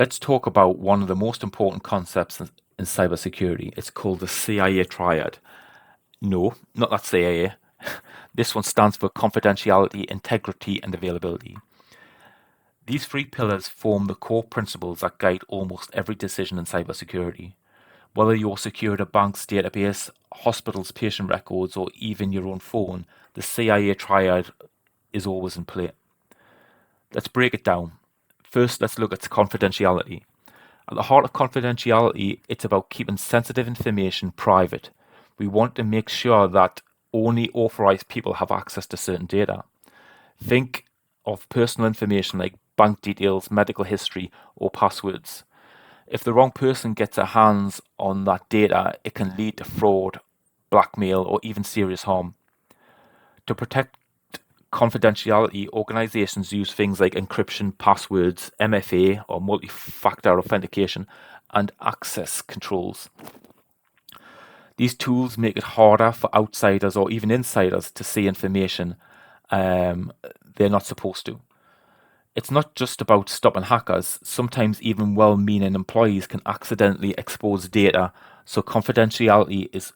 Let's talk about one of the most important concepts in cybersecurity. It's called the CIA Triad. No, not that CIA. This one stands for confidentiality, integrity, and availability. These three pillars form the core principles that guide almost every decision in cybersecurity. Whether you're secured a bank's database, hospital's patient records, or even your own phone, the CIA Triad is always in play. Let's break it down. First, let's look at confidentiality. At the heart of confidentiality, it's about keeping sensitive information private. We want to make sure that only authorized people have access to certain data. Think of personal information like bank details, medical history, or passwords. If the wrong person gets their hands on that data, it can lead to fraud, blackmail, or even serious harm. To protect confidentiality, organizations use things like encryption, passwords, MFA or multi-factor authentication, and access controls. These tools make it harder for outsiders or even insiders to see information they're not supposed to. It's not just about stopping hackers. Sometimes even well-meaning employees can accidentally expose data, so confidentiality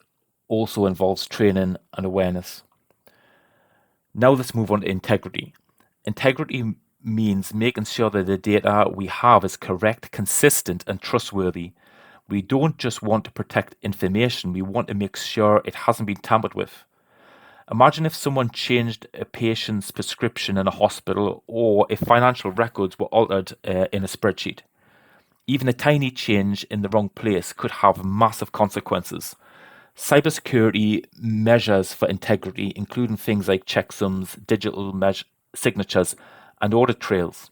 also involves training and awareness. Now let's move on to integrity. Integrity means making sure that the data we have is correct, consistent, and trustworthy. We don't just want to protect information, we want to make sure it hasn't been tampered with. Imagine if someone changed a patient's prescription in a hospital or if financial records were altered in a spreadsheet. Even a tiny change in the wrong place could have massive consequences. Cybersecurity measures for integrity, including things like checksums, digital signatures, and audit trails.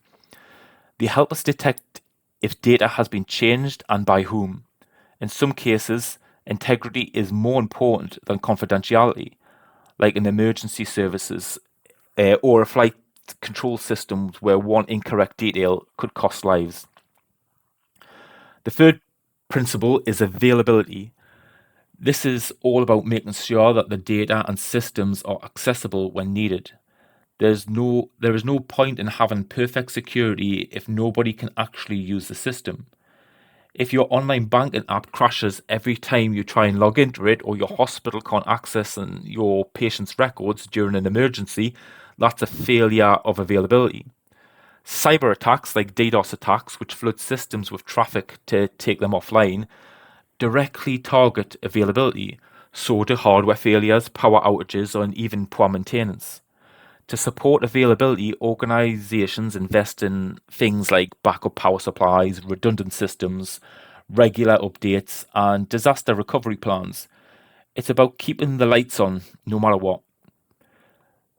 They help us detect if data has been changed and by whom. In some cases, integrity is more important than confidentiality, like in emergency services or a flight control systems where one incorrect detail could cost lives. The third principle is availability. This is all about making sure that the data and systems are accessible when needed. There is no point in having perfect security if nobody can actually use the system. If your online banking app crashes every time you try and log into it, or your hospital can't access your patient's records during an emergency, that's a failure of availability. Cyber attacks like DDoS attacks, which flood systems with traffic to take them offline, directly target availability, so do hardware failures, power outages, and even poor maintenance. To support availability, organizations invest in things like backup power supplies, redundant systems, regular updates, and disaster recovery plans. It's about keeping the lights on no matter what.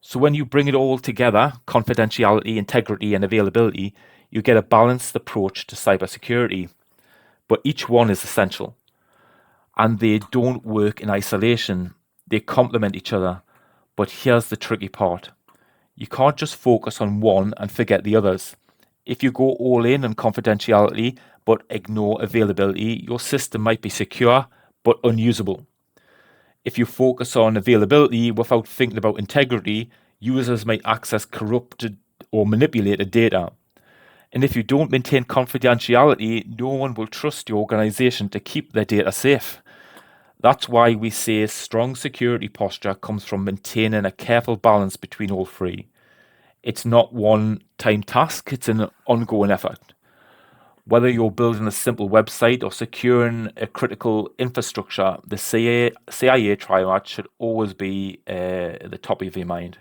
So when you bring it all together, confidentiality, integrity, and availability, you get a balanced approach to cybersecurity. But each one is essential. And they don't work in isolation. They complement each other. But here's the tricky part. You can't just focus on one and forget the others. If you go all in on confidentiality but ignore availability, your system might be secure but unusable. If you focus on availability without thinking about integrity, users might access corrupted or manipulated data. And if you don't maintain confidentiality, no one will trust your organization to keep their data safe. That's why we say strong security posture comes from maintaining a careful balance between all three. It's not one-time task, it's an ongoing effort. Whether you're building a simple website or securing a critical infrastructure, the CIA Triad should always be at the top of your mind.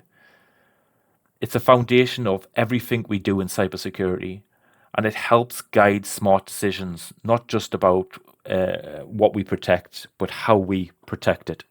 It's the foundation of everything we do in cybersecurity, and it helps guide smart decisions, not just about what we protect, but how we protect it.